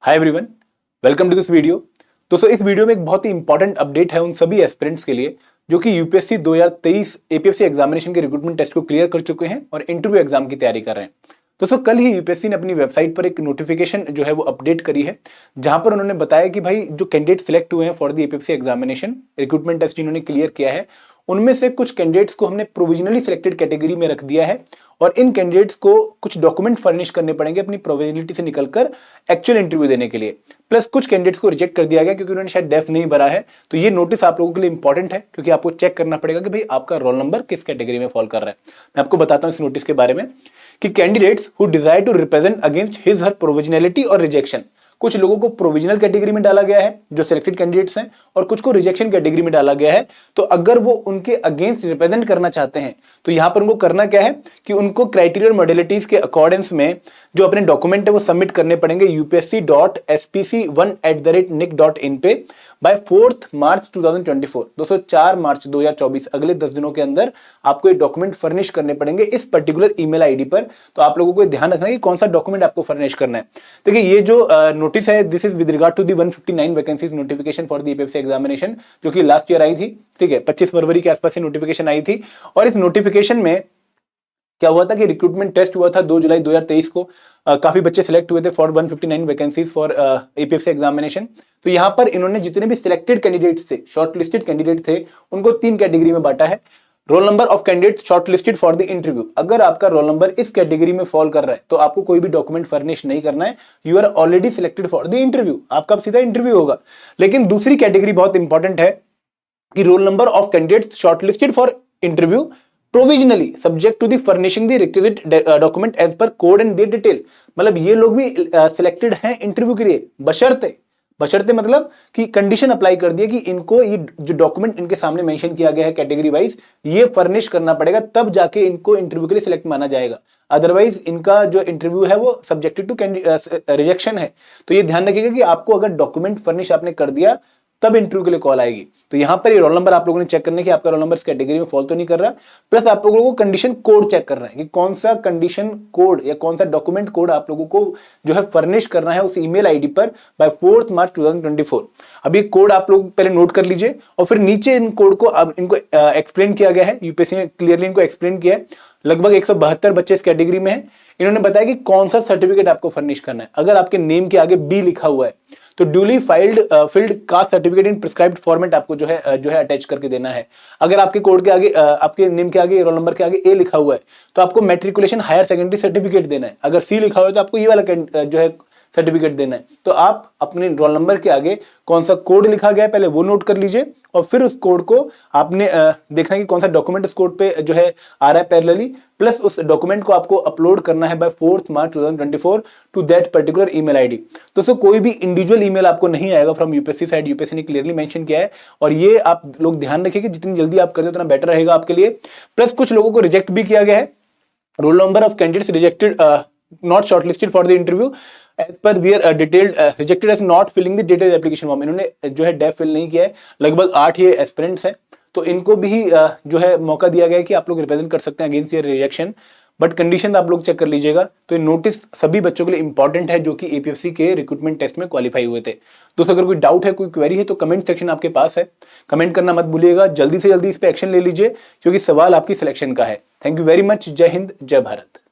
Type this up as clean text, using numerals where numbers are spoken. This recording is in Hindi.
Hi everyone, welcome to this video. दोस्तों इस वीडियो में एक बहुत ही इंपॉर्टेंट अपडेट है उन सभी एस्पिरेंट्स के लिए जो कि यूपीएससी 2023 एपीएफसी एग्जामिनेशन के रिक्रूटमेंट टेस्ट को क्लियर कर चुके हैं और इंटरव्यू एग्जाम की तैयारी कर रहे हैं। दोस्तों कल ही यूपीएससी ने अपनी वेबसाइट पर एक नोटिफिकेशन जो है वो अपडेट करी है, जहां पर उन्होंने बताया कि भाई जो कैंडिडेट सिलेक्ट हुए हैं for the APFC examination recruitment test जिन्होंने क्लियर किया है, उनमें से कुछ कैंडिडेट्स को हमने प्रोविजनली सिलेक्टेड कैटेगरी में रख दिया है और इन कैंडिडेट्स को कुछ डॉक्यूमेंट फर्निश करने पड़ेंगे अपनी प्रोविजनलिटी से निकलकर एक्चुअल इंटरव्यू देने के लिए। प्लस कुछ कैंडिडेट्स को रिजेक्ट कर दिया गया क्योंकि उन्होंने शायद डेफ नहीं भरा है। तो ये नोटिस आप लोगों के लिए इंपॉर्टेंट है क्योंकि आपको चेक करना पड़ेगा कि भाई आपका रोल नंबर किस कैटेगरी में फॉल कर रहा है। मैं आपको बताता हूं इस नोटिस के बारे में कि candidates who desire to represent against his her provisionality और रिजेक्शन, कुछ लोगों को प्रोविजनल कैटेगरी में डाला गया है जो सिलेक्टेड कैंडिडेट्स हैं और कुछ को रिजेक्शन कैटेगरी में डाला गया है। तो अगर वो उनके अगेंस्ट रिप्रेजेंट करना चाहते हैं तो यहां पर उनको करना क्या है कि उनको क्राइटेरिया और मॉडलिटीज के अकॉर्डेंस में जो अपने डॉक्यूमेंट है वो सबमिट करने पड़ेंगे upsc.spc1@nic.in पे बाय 4 मार्च 2024। दोस्तों 4 मार्च 2024 अगले 10 दिनों के अंदर आपको ये डॉक्यूमेंट फर्निश करने पड़ेंगे इस पर्टिकुलर ईमेल आईडी पर। तो आप लोगों को ध्यान रखना है कि कौन सा डॉक्यूमेंट आपको फर्निश करना है। देखिए ये जो नोटिस है this is with regard to the 159 vacancies notification for the APFC examination जो कि लास्ट ईयर आई थी। ठीक है, 25 फरवरी के आसपास ये नोटिफिकेशन आई थी और इस नोटिफिकेशन में क्या हुआ था कि रिक्रूटमेंट टेस्ट हुआ था 2 जुलाई 2023 को। काफी बच्चे सिलेक्ट हुए थे for 159 vacancies for APFC examination. तो यहां पर इन्होंने जितने भी सिलेक्टेड कैंडिडेट्स थे, शॉर्टलिस्टेड कैंडिडेट थे, उनको 3 कैटेगरी में बांटा है। Role number of candidate shortlisted for the interview, अगर आपका रोल नंबर इस कैटेगरी में फॉल कर रहा है तो आपको कोई भी डॉक्यूमेंट फर्निश नहीं करना है, you are already selected for the interview, आपका सीधा इंटरव्यू होगा। लेकिन दूसरी कैटेगरी बहुत इंपॉर्टेंट है कि roll number of candidates shortlisted for interview provisionally subject to the furnishing the requisite document as per code and their detail, मतलब ये लोग भी सिलेक्टेड हैं इंटरव्यू के लिए बशर्ते मतलब कि कंडीशन अप्लाई कर दिया कि इनको ये जो डॉक्यूमेंट इनके सामने मेंशन किया गया है कैटेगरी वाइज ये फर्निश करना पड़ेगा, तब जाके इनको इंटरव्यू के लिए सिलेक्ट माना जाएगा। अदरवाइज इनका जो इंटरव्यू है वो सब्जेक्टेड टू रिजेक्शन है। तो ये ध्यान रखिएगा कि आपको अगर डॉक्यूमेंट फर्निश आपने कर दिया तब इंटरव्यू के लिए कॉल आएगी। तो यहां पर ये रोल नंबर आप लोगों ने चेक करने की आपका रोल नंबर इस कैटेगरी में फॉल तो नहीं कर रहा, प्लस आप लोगों को कंडीशन कोड चेक करना है कि कौन सा कंडीशन कोड या कौन सा डॉक्यूमेंट कोड आप लोगों को जो है फर्निश करना है उस ईमेल आईडी पर बाय 4 मार्च 2024। अब ये कोड आप लोग पहले नोट कर लीजिए और फिर नीचे इन कोड को अब इनको एक्सप्लेन किया गया है, यूपीएससी ने क्लियरली इनको एक्सप्लेन किया है। लगभग 172 बच्चे इस कैटेगरी में हैं। इन्होंने बताया कि कौन सा सर्टिफिकेट आपको फर्निश करना है। अगर आपके नेम के आगे बी लिखा हुआ है तो duly field caste certificate in prescribed format आपको जो है अटैच करके देना है। अगर आपके कोड के आगे आपके नेम के आगे रोल नंबर के आगे ए लिखा हुआ है तो आपको मैट्रिकुलेशन हायर सेकेंडरी सर्टिफिकेट देना है। अगर सी लिखा हुआ है तो आपको ये वाला जो है सर्टिफिकेट देना है। तो आप अपने रोल नंबर के आगे कौन सा कोड लिखा गया है पहले वो नोट कर लीजिए और फिर उस कोड को आपने देखना है कि कौन सा डॉक्यूमेंट उस कोड पे जो है आ रहा है पैरेलली, प्लस उस डॉक्यूमेंट को आपको अपलोड करना है by 4 March 2024 to that particular email ID. दोस्तों कोई भी इंडिविजुअल ईमेल आपको नहीं आएगा फ्रॉम यूपीएससी साइड, यूपीएससी ने क्लियरली मेंशन किया है और ये आप लोग ध्यान रखिए कि जितनी जल्दी आप करते हो उतना बेटर रहेगा आपके लिए। प्लस कुछ लोगों को रिजेक्ट भी किया गया है। Role number of candidates rejected not shortlisted for the interview as per their detailed rejected as not filling the detailed application form, इन्होंने जो है डेफ फिल नहीं किया है। लगभग 8 ये एस्पिरेंट्स हैं तो इनको भी जो है मौका दिया गया है कि आप लोग रिप्रेजेंट कर सकते हैं against your rejection, but condition आप लोग चेक कर लीजिएगा। तो ये नोटिस सभी बच्चों के लिए इंपॉर्टेंट है जो कि एपीएफसी के रिक्रूटमेंट टेस्ट में क्वालिफाई हुए थे। दोस्तों अगर कोई डाउट है, कोई क्वेरी है तो कमेंट सेक्शन आपके पास है, कमेंट करना मत भूलिएगा। जल्दी से जल्दी इस पे एक्शन ले लीजिए क्योंकि सवाल आपकी सिलेक्शन का है। Thank you very much. जय हिंद, जय भारत।